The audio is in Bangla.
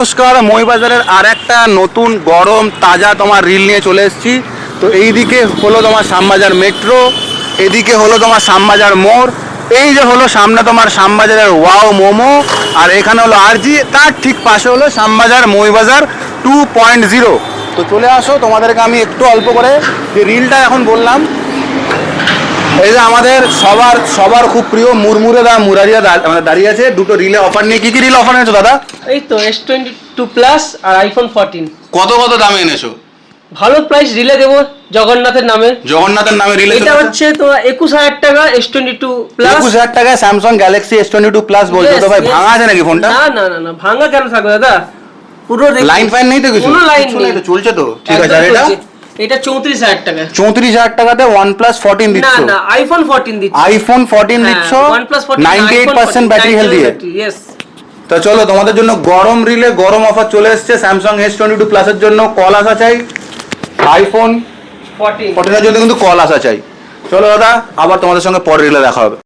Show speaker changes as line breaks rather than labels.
নমস্কার, মইবাজারের আর একটা নতুন গরম তাজা তোমার রিল নিয়ে চলে এসেছি। তো এইদিকে হলো তোমার শ্যামবাজার মেট্রো, এদিকে হলো তোমার শ্যামবাজার মোড়, এই যে হলো সামনে তোমার শ্যামবাজারের ওয়াও মোমো, আর এখানে হলো আরজি, তার ঠিক পাশে হলো শ্যামবাজার মইবাজার 2.0। তো চলে আসো, তোমাদেরকে আমি একটু অল্প করে যে রিলটা এখন বললাম, এই যে আমাদের সবার সবার খুব প্রিয় মুরমুরে দা মুরারিয়া আমাদের দাঁড়িয়ে আছে দুটো রিলে অফার নিয়ে। কি কি রিল অফার এনেছো দাদা?
এই তো S22 প্লাস আর আইফোন 14।
কত কত দামে এনেছো?
ভালো প্রাইস রিলে দেবো জগন্নাথের নামে।
জগন্নাথের নামে রিলে
এটা হচ্ছে তোমার 21,000 টাকা S22 প্লাস।
21,000 টাকায় স্যামসাং গ্যালাক্সি S22 প্লাস বলছো তো ভাই, ভাঙা আছে নাকি ফোনটা?
না না না না, ভাঙা কেন থাকবে দাদা? পুরো
লাইন ফাইন নেই তো কিছু?
কোনো লাইন নেই
তো চলছে তো ঠিক আছে। আর এটা
এটা 34,000 টাকা।
34,000 টাকাতে OnePlus 14
না
দিচ্ছ?
না, আইফোন 14 দিচ্ছি।
আইফোন 14 দিচ্ছ,
OnePlus 14
98% ব্যাটারি হেলথ দিয়ে।
ইয়েস।
তো চলো, তোমাদের জন্য গরম রিলে গরম অফার চলে এসেছে স্যামসাং S22 প্লাসের জন্য। কল আসা চাই, আইফোন 14 এর জন্য কিন্তু কল আসা চাই। চলো দাদা, আবার তোমাদের সঙ্গে পরের রিলে দেখা হবে।